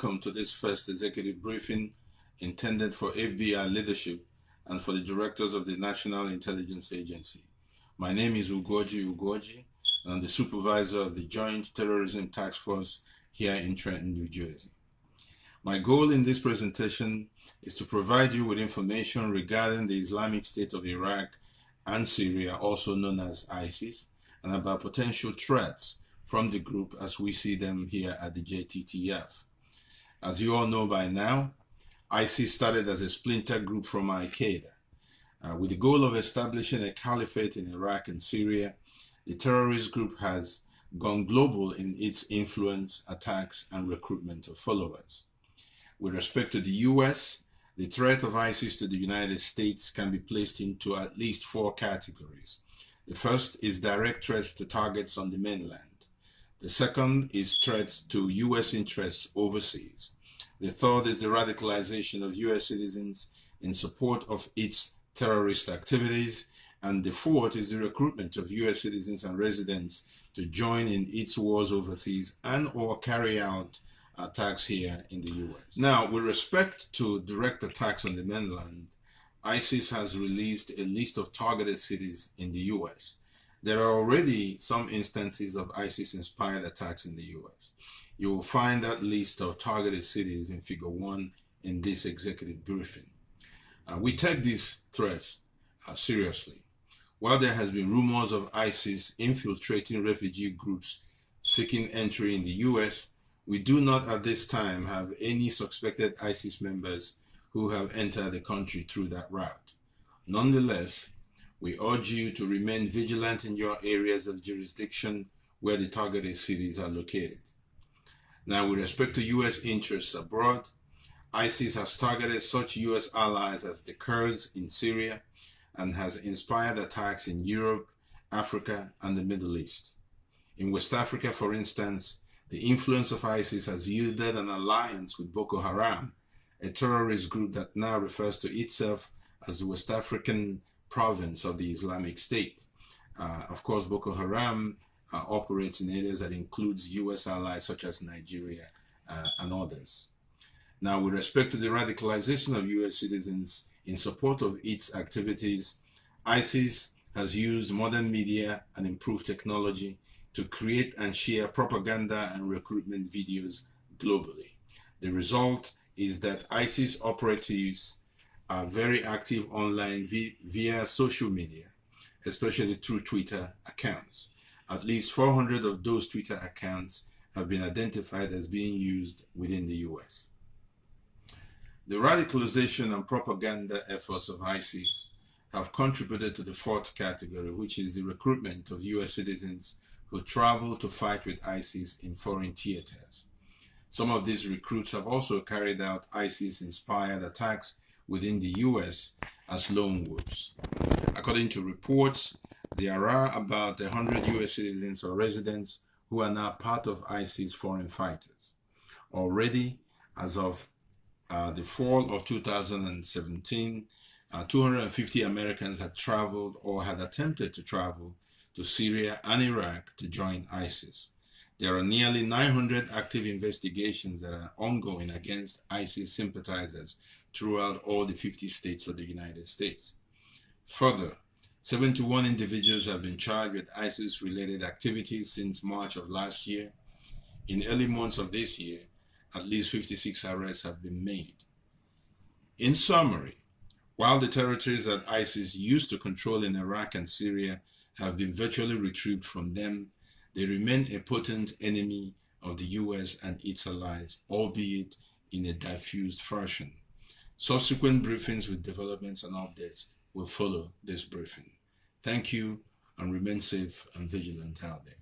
welcome to this first executive briefing intended for FBI leadership and for the directors of the National Intelligence Agency. My name is UUgorji, and I'm the supervisor of the Joint Terrorism Task Force here in Trenton, New Jersey. My goal in this presentation is to provide you with information regarding the Islamic State of Iraq and Syria, also known as ISIS, and about potential threats from the group as we see them here at the JTTF. As you all know by now, ISIS started as a splinter group from Al-Qaeda. With the goal of establishing a caliphate in Iraq and Syria, the terrorist group has gone global in its influence, attacks, and recruitment of followers. With respect to the US, the threat of ISIS to the United States can be placed into at least 4 categories. The first is direct threats to targets on the mainland. The second is threats to US interests overseas. The third is the radicalization of US citizens in support of its terrorist activities. And the fourth is the recruitment of US citizens and residents to join in its wars overseas and or carry out attacks here in the US. Now, with respect to direct attacks on the mainland, ISIS has released a list of targeted cities in the US. There are already some instances of ISIS-inspired attacks in the US. You will find that list of targeted cities in Figure 1 in this executive briefing. We take these threats seriously. While there has been rumors of ISIS infiltrating refugee groups seeking entry in the US, we do not at this time have any suspected ISIS members who have entered the country through that route. Nonetheless, we urge you to remain vigilant in your areas of jurisdiction where the targeted cities are located. Now, with respect to US interests abroad, ISIS has targeted such US allies as the Kurds in Syria and has inspired attacks in Europe, Africa, and the Middle East. In West Africa, for instance, the influence of ISIS has yielded an alliance with Boko Haram, a terrorist group that now refers to itself as the West African province of the Islamic State. Of course, Boko Haram operates in areas that includes US allies such as Nigeria and others. Now, with respect to the radicalization of US citizens in support of its activities, ISIS has used modern media and improved technology to create and share propaganda and recruitment videos globally. The result is that ISIS operatives are very active online via social media, especially through Twitter accounts. At least 400 of those Twitter accounts have been identified as being used within the US. The radicalization and propaganda efforts of ISIS have contributed to the 4th category, which is the recruitment of US citizens who travel to fight with ISIS in foreign theaters. Some of these recruits have also carried out ISIS-inspired attacks within the US as lone wolves. According to reports, there are about 100 US citizens or residents who are now part of ISIS foreign fighters. Already, as of the fall of 2017, 250 Americans had traveled or had attempted to travel to Syria and Iraq to join ISIS. There are nearly 900 active investigations that are ongoing against ISIS sympathizers throughout all the 50 states of the United States. Further, 71 individuals have been charged with ISIS-related activities since March of last year. In early months of this year, at least 56 arrests have been made. In summary, while the territories that ISIS used to control in Iraq and Syria have been virtually retrieved from them, they remain a potent enemy of the US and its allies, albeit in a diffused fashion. Subsequent briefings with developments and updates will follow this briefing. Thank you, and remain safe and vigilant out there.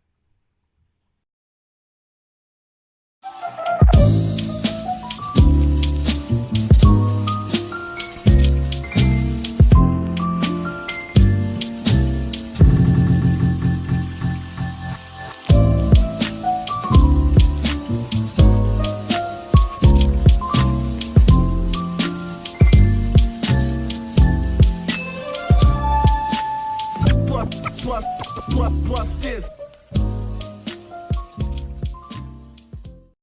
Plus this.